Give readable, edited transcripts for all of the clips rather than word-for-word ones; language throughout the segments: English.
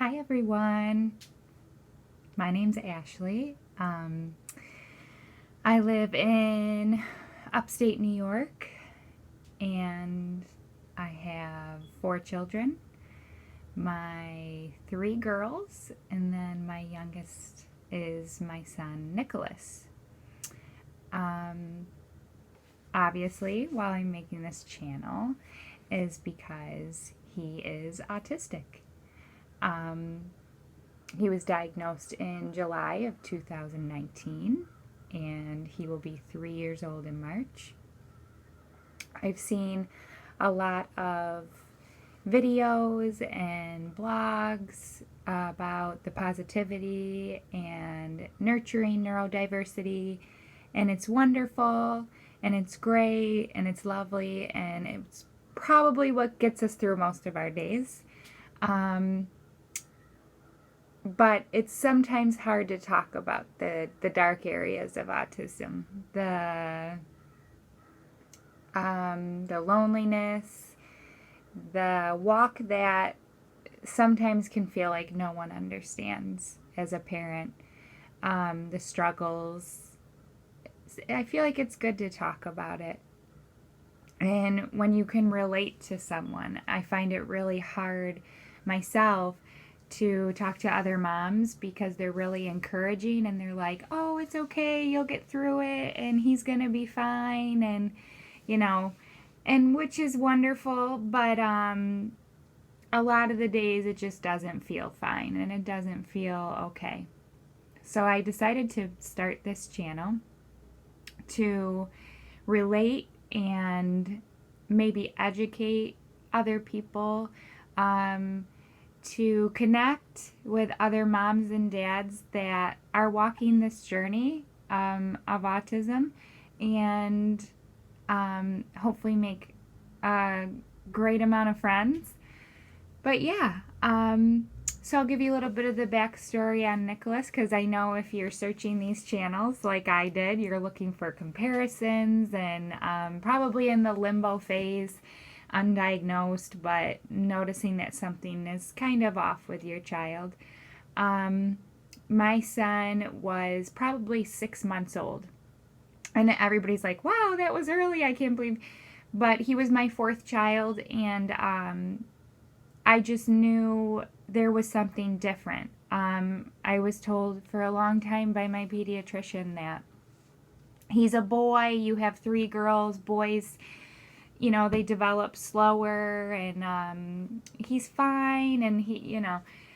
Hi everyone, my name's Ashley. I live in upstate New York and I have 4 children. My 3 girls, and then my youngest is my son Nicholas. Um, Obviously, while I'm making this channel, is because he is autistic. Um, He was diagnosed in July of 2019, and he will be 3 years old in March. I've seen a lot of videos and blogs about the positivity and nurturing neurodiversity, and it's wonderful, and it's great, and it's lovely, and it's probably what gets us through most of our days. Um, but it's sometimes hard to talk about the dark areas of autism, the loneliness, the walk that sometimes can feel like no one understands as a parent, the struggles. I feel like it's good to talk about it. And when you can relate to someone, I find it really hard myself to talk to other moms because they're really encouraging and they're like, oh, it's okay, you'll get through it, and he's gonna be fine, and you know, and which is wonderful, but a lot of the days it just doesn't feel fine and it doesn't feel okay. So I decided to start this channel to relate and maybe educate other people, to connect with other moms and dads that are walking this journey of autism, and hopefully make a great amount of friends. But yeah, so I'll give you a little bit of the backstory on Nicholas, because I know if you're searching these channels like I did, you're looking for comparisons and probably in the limbo phase, undiagnosed, but noticing that something is kind of off with your child. My son was probably 6 months old. And everybody's like, wow, that was early. I can't believe. But he was my 4th child, and I just knew there was something different. I was told for a long time by my pediatrician that he's a boy, you have 3 girls, boys, they develop slower, and he's fine, and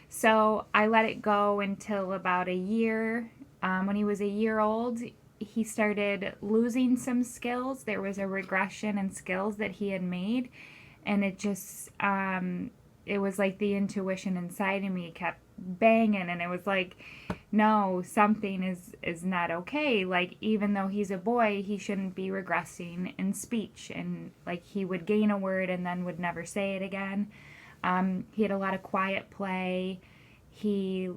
So I let it go until about a year. When he was a year old, he started losing some skills. There was a regression in skills that he had made, and it just, it was like the intuition inside of me kept banging, and it was like, no, something is not okay. Like, even though he's a boy, he shouldn't be regressing in speech, and like he would gain a word and then would never say it again. He had a lot of quiet play. He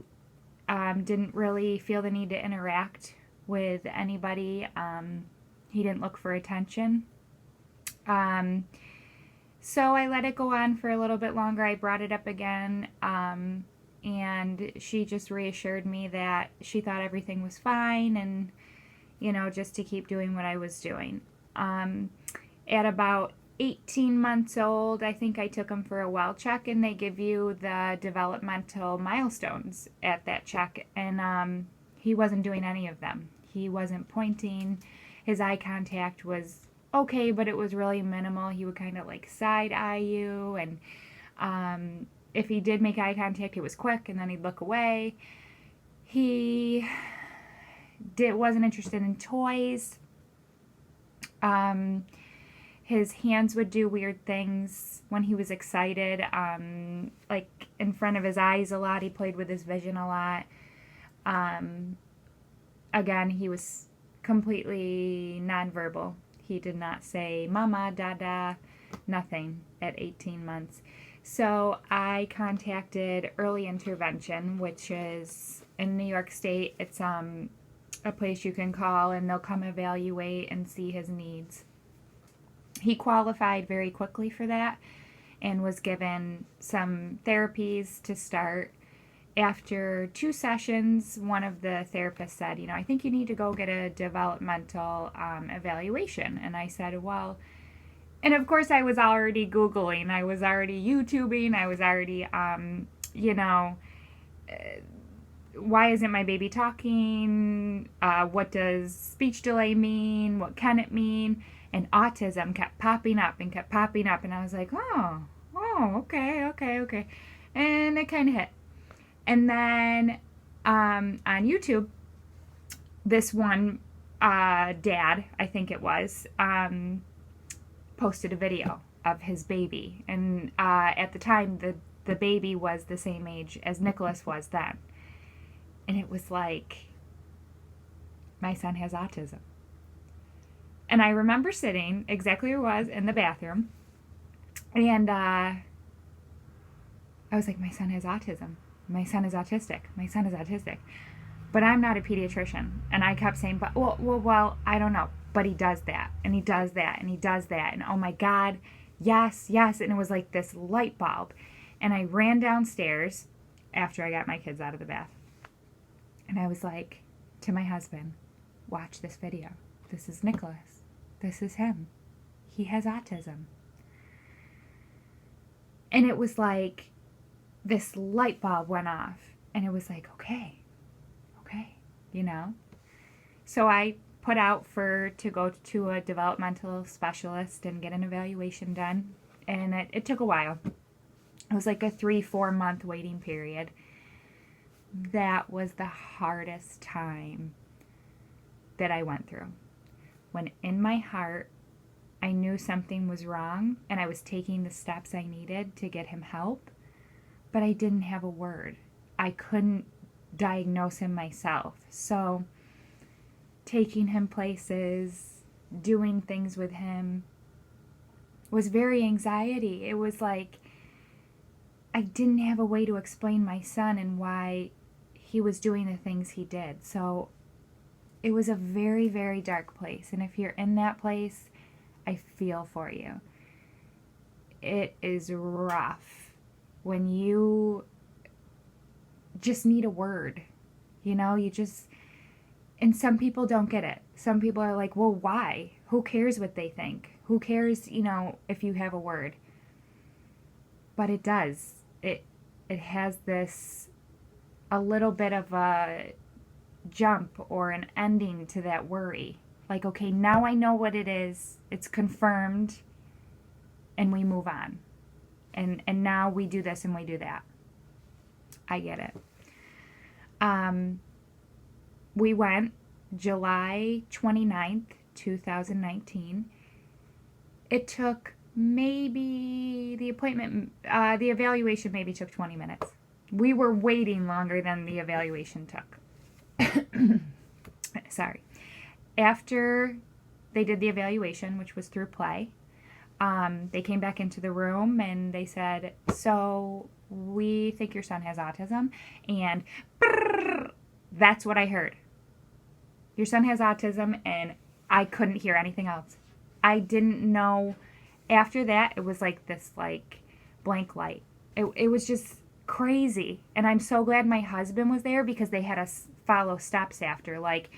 didn't really feel the need to interact with anybody. He didn't look for attention. So I let it go on for a little bit longer. I brought it up again, and she just reassured me that she thought everything was fine, and, just to keep doing what I was doing. At about 18 months old, I think I took him for a well check, and they give you the developmental milestones at that check, and he wasn't doing any of them. He wasn't pointing. His eye contact was okay, but it was really minimal. He would kind of like side eye you, and if he did make eye contact, it was quick, and then he'd look away. He wasn't interested in toys. His hands would do weird things when he was excited, like in front of his eyes a lot. He played with his vision a lot. Again, he was completely nonverbal. He did not say mama, dada, nothing at 18 months. So I contacted early intervention, which is in New York State. It's a place you can call, and they'll come evaluate and see his needs. He qualified very quickly for that and was given some therapies to start. after 2 sessions, one of the therapists said, I think you need to go get a developmental evaluation. And I said, well, and of course I was already Googling, I was already YouTubing, I was already, why isn't my baby talking? What does speech delay mean? What can it mean? And autism kept popping up and kept popping up. And I was like, oh, okay. And it kind of hit. And then on YouTube, this one dad, I think it was, posted a video of his baby. And at the time, the baby was the same age as Nicholas was then. And it was like, my son has autism. And I remember sitting exactly where I was in the bathroom. And I was like, my son has autism. My son is autistic. My son is autistic. But I'm not a pediatrician. And I kept saying, but well, I don't know. But he does that. And he does that. And he does that. And oh my God, yes. And it was like this light bulb. And I ran downstairs after I got my kids out of the bath. And I was like to my husband, watch this video. This is Nicholas. This is him. He has autism. And it was like this light bulb went off. And it was like, okay, So I put out to go to a developmental specialist and get an evaluation done. And it took a while. It was like a 3-4 month waiting period. That was the hardest time that I went through. When in my heart, I knew something was wrong and I was taking the steps I needed to get him help, but I didn't have a word. I couldn't diagnose him myself. So taking him places, doing things with him was very anxiety. It was like I didn't have a way to explain my son and why he was doing the things he did. So it was a very, very dark place. And if you're in that place, I feel for you. It is rough when you just need a word. And some people don't get it. Some people are like, well, why? Who cares what they think? Who cares, if you have a word? But it does. It has this, a little bit of a jump or an ending to that worry. Like, okay, now I know what it is. It's confirmed. And we move on. And now we do this and we do that. I get it. We went July 29th, 2019. It took maybe the evaluation maybe took 20 minutes. We were waiting longer than the evaluation took. Sorry. After they did the evaluation, which was through Play, they came back into the room and they said, so we think your son has autism. And that's what I heard. Your son has autism, and I couldn't hear anything else. I didn't know. After that, it was like this blank light. It was just crazy. And I'm so glad my husband was there because they had us follow steps after. Like,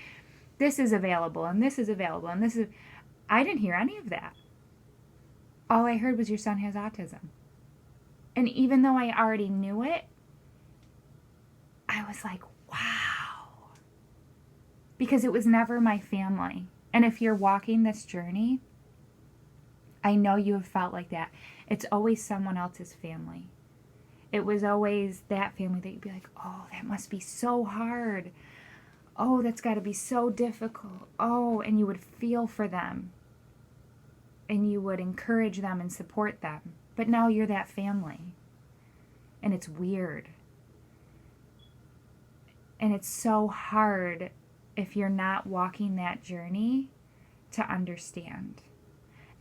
this is available, and this is available, and this is... I didn't hear any of that. All I heard was your son has autism. And even though I already knew it, I was like, wow. Because it was never my family. And if you're walking this journey, I know you have felt like that. It's always someone else's family. It was always that family that you'd be like, oh, that must be so hard. Oh, that's got to be so difficult. Oh, and you would feel for them. And you would encourage them and support them. But now you're that family. And it's weird. And it's so hard if you're not walking that journey to understand.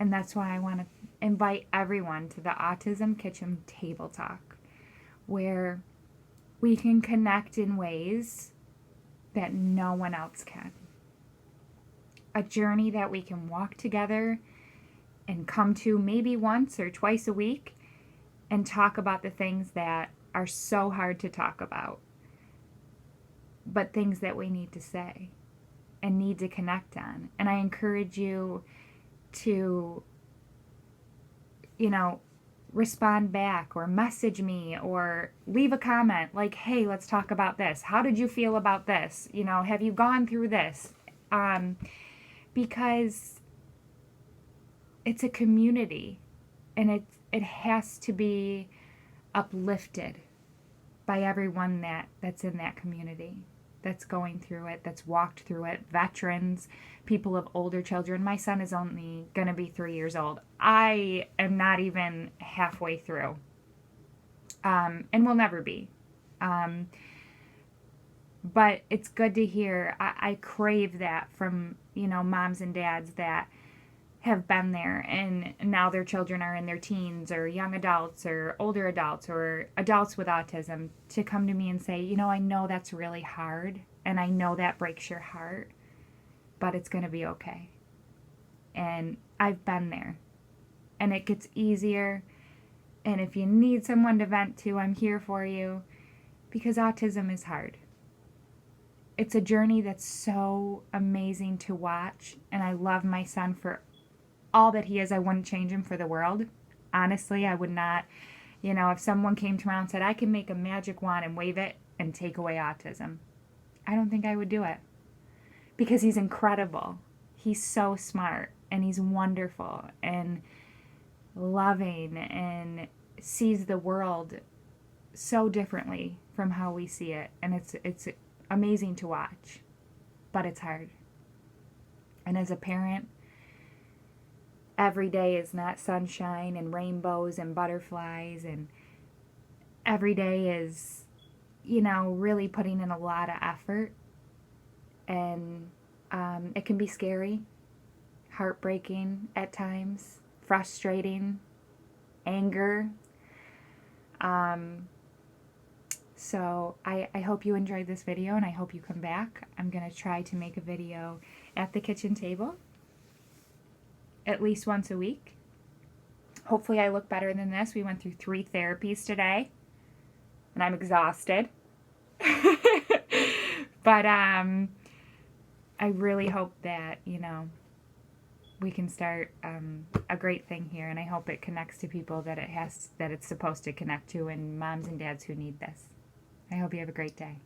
And that's why I want to invite everyone to the Autism Kitchen Table Talk, where we can connect in ways that no one else can. A journey that we can walk together and come to maybe once or twice a week and talk about the things that are so hard to talk about. but things that we need to say and need to connect on. And I encourage you to, you know, respond back or message me or leave a comment like, hey, let's talk about this. How did you feel about this? You know, have you gone through this? Because it's a community, and it has to be uplifted by everyone that's in that community, that's going through it, that's walked through it, veterans, people of older children. My son is only going to be 3 years old. I am not even halfway through, and will never be. But it's good to hear. I crave that from, you know, moms and dads that have been there and now their children are in their teens or young adults or older adults or adults with autism, to come to me and say, you know, I know that's really hard and I know that breaks your heart, but it's going to be okay. And I've been there, and it gets easier. And if you need someone to vent to, I'm here for you, because autism is hard. It's a journey that's so amazing to watch, and I love my son for all that he is. I wouldn't change him for the world. Honestly, I would not. You know, if someone came to around and said, I can make a magic wand and wave it and take away autism, I don't think I would do it. Because he's incredible. He's so smart, and he's wonderful and loving and sees the world so differently from how we see it. And it's amazing to watch, but it's hard. And as a parent, every day is not sunshine and rainbows and butterflies, and every day is, you know, really putting in a lot of effort. And it can be scary, heartbreaking at times, frustrating, anger. So I hope you enjoyed this video, and I hope you come back. I'm going to try to make a video at the kitchen table at least once a week. Hopefully I look better than this. We went through 3 therapies today, and I'm exhausted. But I really hope that, you know, we can start a great thing here, and I hope it connects to people that it's supposed to connect to, and moms and dads who need this. I hope you have a great day.